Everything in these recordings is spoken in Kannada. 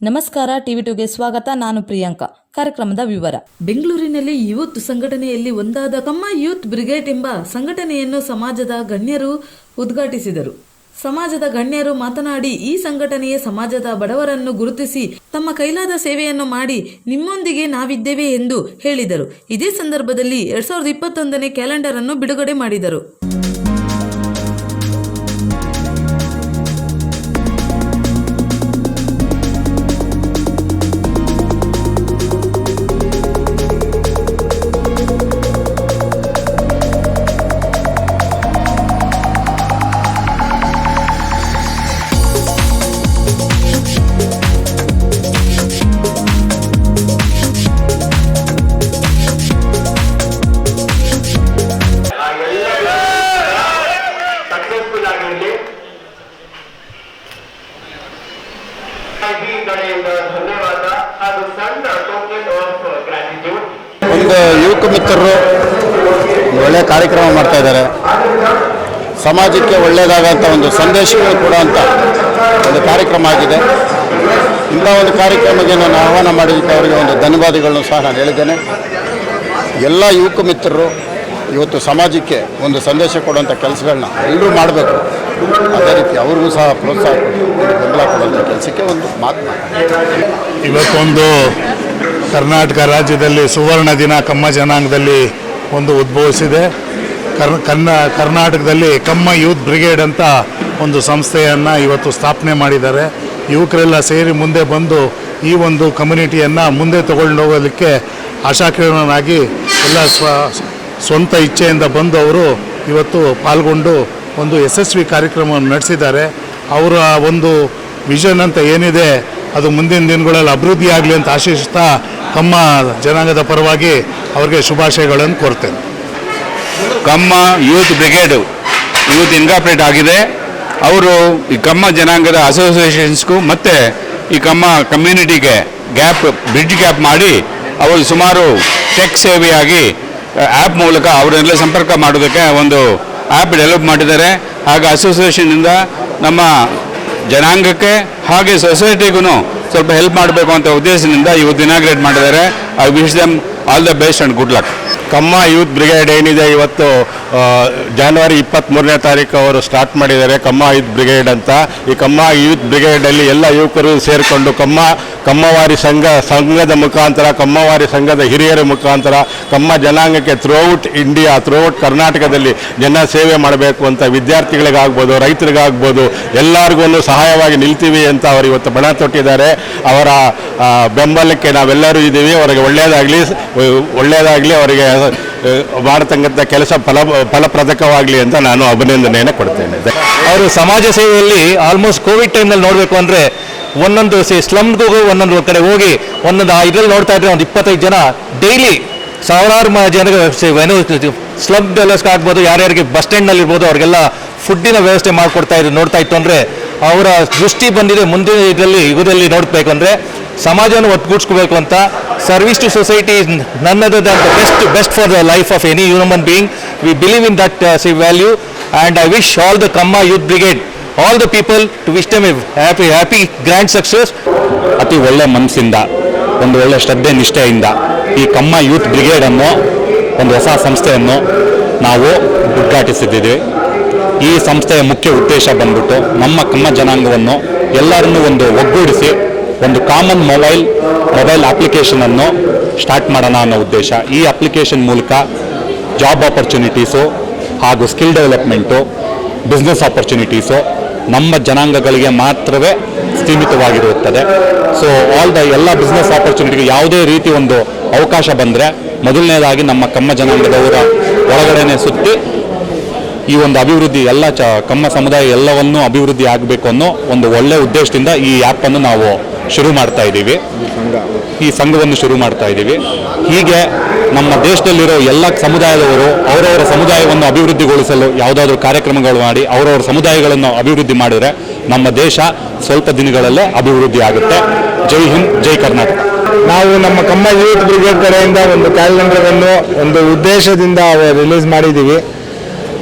ನಮಸ್ಕಾರ. ಟಿವಿ2ಗೆ ಸ್ವಾಗತ. ನಾನು ಪ್ರಿಯಾಂಕಾ. ಕಾರ್ಯಕ್ರಮದ ವಿವರ. ಬೆಂಗಳೂರಿನಲ್ಲಿ ಯೂತ್ ಸಂಘಟನೆಯಲ್ಲಿ ಒಂದಾದ ಕಮ್ಮ ಯೂತ್ ಬ್ರಿಗೇಡ್ ಎಂಬ ಸಂಘಟನೆಯನ್ನು ಸಮಾಜದ ಗಣ್ಯರು ಉದ್ಘಾಟಿಸಿದರು. ಸಮಾಜದ ಗಣ್ಯರು ಮಾತನಾಡಿ, ಈ ಸಂಘಟನೆಯ ಸಮಾಜದ ಬಡವರನ್ನು ಗುರುತಿಸಿ ತಮ್ಮ ಕೈಲಾದ ಸೇವೆಯನ್ನು ಮಾಡಿ ನಿಮ್ಮೊಂದಿಗೆ ನಾವಿದ್ದೇವೆ ಎಂದು ಹೇಳಿದರು. ಇದೇ ಸಂದರ್ಭದಲ್ಲಿ 2021ನೇ ಕ್ಯಾಲೆಂಡರ್ ಅನ್ನು ಬಿಡುಗಡೆ ಮಾಡಿದರು. ಒಂದು ಯುವಕ ಮಿತ್ರರು ಒಳ್ಳೆಯ ಕಾರ್ಯಕ್ರಮ ಮಾಡ್ತಾ ಇದ್ದಾರೆ. ಸಮಾಜಕ್ಕೆ ಒಳ್ಳೆಯದಾಗಂಥ ಒಂದು ಸಂದೇಶಗಳು ಕೊಡುವಂಥ ಒಂದು ಕಾರ್ಯಕ್ರಮ ಆಗಿದೆ. ಇಂಥ ಒಂದು ಕಾರ್ಯಕ್ರಮಕ್ಕೆ ನಾನು ಆಹ್ವಾನ ಮಾಡಿದ್ದಕ್ಕೆ ಅವರಿಗೆ ಒಂದು ಧನ್ಯವಾದಗಳನ್ನು ಸಹ ನಾನು ಹೇಳಿದ್ದೇನೆ. ಎಲ್ಲ ಯುವಕ ಮಿತ್ರರು ಇವತ್ತು ಸಮಾಜಕ್ಕೆ ಒಂದು ಸಂದೇಶ ಕೊಡುವಂಥ ಕೆಲಸಗಳನ್ನ ಎಲ್ಲರೂ ಮಾಡಬೇಕು. ಅದೇ ರೀತಿ ಅವ್ರಿಗೂ ಸಹ ಪ್ರೋತ್ಸಾಹ ಕೊಟ್ಟು ಬೆಂಬಲ ಕೊಡುವಂಥ ಕೆಲಸಕ್ಕೆ ಒಂದು ಮಾತು. ಇವತ್ತೊಂದು ಕರ್ನಾಟಕ ರಾಜ್ಯದಲ್ಲಿ ಸುವರ್ಣ ದಿನ ಕಮ್ಮ ಜನಾಂಗದಲ್ಲಿ ಒಂದು ಉದ್ಭವಿಸಿದೆ. ಕರ್ನಾಟಕದಲ್ಲಿ ಕಮ್ಮ ಯೂತ್ ಬ್ರಿಗೇಡ್ ಅಂತ ಒಂದು ಸಂಸ್ಥೆಯನ್ನು ಇವತ್ತು ಸ್ಥಾಪನೆ ಮಾಡಿದ್ದಾರೆ. ಯುವಕರೆಲ್ಲ ಸೇರಿ ಮುಂದೆ ಬಂದು ಈ ಒಂದು ಕಮ್ಯುನಿಟಿಯನ್ನು ಮುಂದೆ ತಗೊಂಡು ಹೋಗೋದಕ್ಕೆ ಆಶಾಕಿರಣನಾಗಿ ಎಲ್ಲ ಸ್ವಂತ ಇಚ್ಛೆಯಿಂದ ಬಂದು ಅವರು ಇವತ್ತು ಪಾಲ್ಗೊಂಡು ಒಂದು ಯಶಸ್ವಿ ಕಾರ್ಯಕ್ರಮವನ್ನು ನಡೆಸಿದ್ದಾರೆ. ಅವರ ಒಂದು ವಿಷನ್ ಅಂತ ಏನಿದೆ ಅದು ಮುಂದಿನ ದಿನಗಳಲ್ಲಿ ಅಭಿವೃದ್ಧಿ ಆಗಲಿ ಅಂತ ಆಶಿಸ್ತಾ ಕಮ್ಮ ಜನಾಂಗದ ಪರವಾಗಿ ಅವರಿಗೆ ಶುಭಾಶಯಗಳನ್ನು ಕೋರ್ತೇನೆ. ಕಮ್ಮ ಯೂತ್ ಬ್ರಿಗೇಡು ಯೂತ್ ಇನ್ಕಾರ್ಪೊರೇಟ್ ಆಗಿದೆ. ಅವರು ಈ ಕಮ್ಮ ಜನಾಂಗದ ಅಸೋಸಿಯೇಷನ್ಸ್ಗೂ ಮತ್ತು ಈ ಕಮ್ಮ ಕಮ್ಯುನಿಟಿಗೆ ಬ್ರಿಡ್ಜ್ ಗ್ಯಾಪ್ ಮಾಡಿ ಅವರು ಸುಮಾರು ಟೆಕ್ ಸೇವೆಯಾಗಿ ಆ್ಯಪ್ ಮೂಲಕ ಅವರೆಲ್ಲ ಸಂಪರ್ಕ ಮಾಡೋದಕ್ಕೆ ಒಂದು ಆ್ಯಪ್ ಡೆವಲಪ್ ಮಾಡಿದ್ದಾರೆ. ಹಾಗೆ ಅಸೋಸಿಯೇಷನಿಂದ ನಮ್ಮ ಜನಾಂಗಕ್ಕೆ ಹಾಗೆ ಸೊಸೈಟಿಗೂ ಸ್ವಲ್ಪ ಹೆಲ್ಪ್ ಮಾಡಬೇಕು ಅಂತ ಉದ್ದೇಶದಿಂದ ಇವತ್ತು ಇನಾಗ್ರೇಟ್ ಮಾಡಿದ್ದಾರೆ. I wish them all the best and good luck. ಕಮ್ಮ ಯೂತ್ ಬ್ರಿಗೇಡ್ ಏನಿದೆ ಇವತ್ತು ಜನವರಿ 23ನೇ ತಾರೀಕು ಅವರು ಸ್ಟಾರ್ಟ್ ಮಾಡಿದ್ದಾರೆ ಕಮ್ಮ ಯೂತ್ ಬ್ರಿಗೇಡ್ ಅಂತ. ಈ ಕಮ್ಮ ಯೂತ್ ಬ್ರಿಗೇಡಲ್ಲಿ ಎಲ್ಲ ಯುವಕರು ಸೇರಿಕೊಂಡು ಕಮ್ಮವಾರಿ ಸಂಘದ ಮುಖಾಂತರ, ಕಮ್ಮವಾರಿ ಸಂಘದ ಹಿರಿಯರ ಮುಖಾಂತರ ಕಮ್ಮ ಜನಾಂಗಕ್ಕೆ ಥ್ರೂಔಟ್ ಇಂಡಿಯಾ, ಥ್ರೂಔಟ್ ಕರ್ನಾಟಕದಲ್ಲಿ ಜನ ಸೇವೆ ಮಾಡಬೇಕು ಅಂತ ವಿದ್ಯಾರ್ಥಿಗಳಿಗಾಗ್ಬೋದು, ರೈತರಿಗಾಗ್ಬೋದು ಎಲ್ಲರಿಗೂ ಸಹಾಯವಾಗಿ ನಿಲ್ತೀವಿ ಅಂತ ಅವರು ಇವತ್ತು ಬಣ ತೊಟ್ಟಿದ್ದಾರೆ. ಅವರ ಬೆಂಬಲಕ್ಕೆ ನಾವೆಲ್ಲರೂ ಇದ್ದೀವಿ. ಅವರಿಗೆ ಒಳ್ಳೆಯದಾಗಲಿ, ಅವರಿಗೆ ಮಾಡತಕ್ಕಂಥ ಕೆಲಸ ಫಲಪ್ರದಕವಾಗಲಿ ಅಂತ ನಾನು ಅಭಿನಂದನೆಯನ್ನು ಕೊಡ್ತೇನೆ. ಅವರು ಸಮಾಜ ಸೇವೆಯಲ್ಲಿ ಆಲ್ಮೋಸ್ಟ್ ಕೋವಿಡ್ ಟೈಮ್ನಲ್ಲಿ ನೋಡಬೇಕು ಅಂದರೆ ಒಂದೊಂದು ಸ್ಲಮ್ಗೂ ಒಂದೊಂದು ಕಡೆ ಹೋಗಿ ಒಂದೊಂದು ಇದರಲ್ಲಿ ನೋಡ್ತಾ ಇದ್ರೆ ಒಂದು 25 ಜನ ಡೈಲಿ ಸಾವಿರಾರು ಜನರಿಗೆ ಸ್ಲಮ್ ಡೆಲಸ್ಗೆ ಆಗ್ಬೋದು, ಯಾರ್ಯಾರಿಗೆ ಬಸ್ ಸ್ಟ್ಯಾಂಡ್ನಲ್ಲಿ ಇರ್ಬೋದು ಅವ್ರಿಗೆಲ್ಲ ಫುಡ್ಡಿನ ವ್ಯವಸ್ಥೆ ಮಾಡಿಕೊಡ್ತಾ ನೋಡ್ತಾ ಇತ್ತು ಅಂದರೆ ಅವರ ದೃಷ್ಟಿ ಬಂದಿದೆ. ಮುಂದಿನ ಇದರಲ್ಲಿ ನೋಡಬೇಕು ಅಂದರೆ ಸಮಾಜವನ್ನು ಒಟ್ಟುಗೂಡಿಸ್ಕೋಬೇಕು ಅಂತ. Service to society is none other than the best for the life of any human being. We believe in that value and I wish all the Kamma youth brigade, all the people to wish them a happy grand success. ಅತಿ ಒಳ್ಳೆ ಮನಸ್ಸಿಂದ, ಒಂದು ಒಳ್ಳೆ ಶ್ರದ್ಧೆ ನಿಷ್ಠೆಯಿಂದ ಈ ಕಮ್ಮ ಯೂತ್ ಬ್ರಿಗೇಡನ್ನು ಒಂದು ಹೊಸ ಸಂಸ್ಥೆಯನ್ನು ನಾವು ಉದ್ಘಾಟಿಸಿದ್ದೀವಿ. ಈ ಸಂಸ್ಥೆಯ ಮುಖ್ಯ ಉದ್ದೇಶ ಬಂದ್ಬಿಟ್ಟು ನಮ್ಮ ಕಮ್ಮ ಜನಾಂಗವನ್ನು ಎಲ್ಲರನ್ನೂ ಒಂದು ಒಗ್ಗೂಡಿಸಿ ಒಂದು ಕಾಮನ್ ಮೊಬೈಲ್ ಅಪ್ಲಿಕೇಶನನ್ನು ಸ್ಟಾರ್ಟ್ ಮಾಡೋಣ ಅನ್ನೋ ಉದ್ದೇಶ. ಈ ಅಪ್ಲಿಕೇಶನ್ ಮೂಲಕ ಜಾಬ್ ಆಪರ್ಚುನಿಟೀಸು ಹಾಗೂ ಸ್ಕಿಲ್ ಡೆವಲಪ್ಮೆಂಟು, ಬಿಸ್ನೆಸ್ ಆಪರ್ಚುನಿಟೀಸು ನಮ್ಮ ಜನಾಂಗಗಳಿಗೆ ಮಾತ್ರವೇ ಸೀಮಿತವಾಗಿರುತ್ತದೆ. ಸೊ ಎಲ್ಲ ಬಿಸ್ನೆಸ್ ಆಪರ್ಚುನಿಟಿಗೆ ಯಾವುದೇ ರೀತಿ ಒಂದು ಅವಕಾಶ ಬಂದರೆ ಮೊದಲನೇದಾಗಿ ನಮ್ಮ ಕಮ್ಮ ಜನಾಂಗದವರ ಒಳಗಡೆನೆ ಸುತ್ತಿ ಈ ಒಂದು ಅಭಿವೃದ್ಧಿ ಕಮ್ಮ ಸಮುದಾಯ ಎಲ್ಲವನ್ನೂ ಅಭಿವೃದ್ಧಿ ಆಗಬೇಕು ಅನ್ನೋ ಒಂದು ಒಳ್ಳೆಯ ಉದ್ದೇಶದಿಂದ ಈ ಆ್ಯಪನ್ನು ನಾವು ಶುರು ಮಾಡ್ತಾ ಇದ್ದೀವಿ. ಈ ಸಂಘವನ್ನು ಶುರು ಮಾಡ್ತಾ ಇದ್ದೀವಿ. ಹೀಗೆ ನಮ್ಮ ದೇಶದಲ್ಲಿರೋ ಎಲ್ಲ ಸಮುದಾಯದವರು ಅವರವರ ಸಮುದಾಯವನ್ನು ಅಭಿವೃದ್ಧಿಗೊಳಿಸಲು ಯಾವುದಾದ್ರೂ ಕಾರ್ಯಕ್ರಮಗಳು ಮಾಡಿ ಅವರವರ ಸಮುದಾಯಗಳನ್ನು ಅಭಿವೃದ್ಧಿ ಮಾಡಿದರೆ ನಮ್ಮ ದೇಶ ಸ್ವಲ್ಪ ದಿನಗಳಲ್ಲೇ ಅಭಿವೃದ್ಧಿ ಆಗುತ್ತೆ. ಜೈ ಹಿಂದ್, ಜೈ ಕರ್ನಾಟಕ. ನಾವು ನಮ್ಮ ಕಮ್ಮ ಯೂತ್ ಬ್ರಿಗೇಡ್ ಕಡೆಯಿಂದ ಒಂದು ಕ್ಯಾಲೆಂಡರನ್ನು ಒಂದು ಉದ್ದೇಶದಿಂದ ರಿಲೀಸ್ ಮಾಡಿದ್ದೀವಿ.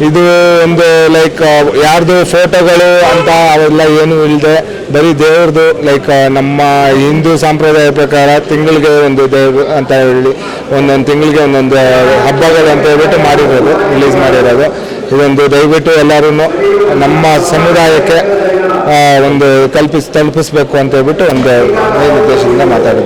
ಇದು ಒಂದು ಲೈಕ್ ಯಾರ್ದು ಫೋಟೋಗಳು ಅಂತ ಅವೆಲ್ಲ ಏನು ಇಲ್ಲದೆ ಬರೀ ದೇವ್ರದ್ದು ಲೈಕ್ ನಮ್ಮ ಹಿಂದೂ ಸಂಪ್ರದಾಯ ಪ್ರಕಾರ ತಿಂಗಳಿಗೆ ಒಂದು ದೇವ್ರು ಅಂತ ಹೇಳಿ ಒಂದೊಂದು ತಿಂಗಳಿಗೆ ಒಂದೊಂದು ಹಬ್ಬಗಳು ಅಂತ ಹೇಳ್ಬಿಟ್ಟು ಮಾಡಿರೋದು, ರಿಲೀಸ್ ಮಾಡಿರೋದು. ಇದೊಂದು ದಯವಿಟ್ಟು ಎಲ್ಲರೂ ನಮ್ಮ ಸಮುದಾಯಕ್ಕೆ ಒಂದು ತಲುಪಿಸ್ಬೇಕು ಅಂತ ಹೇಳ್ಬಿಟ್ಟು ಒಂದು ಉದ್ದೇಶದಿಂದ ಮಾತಾಡೋದು.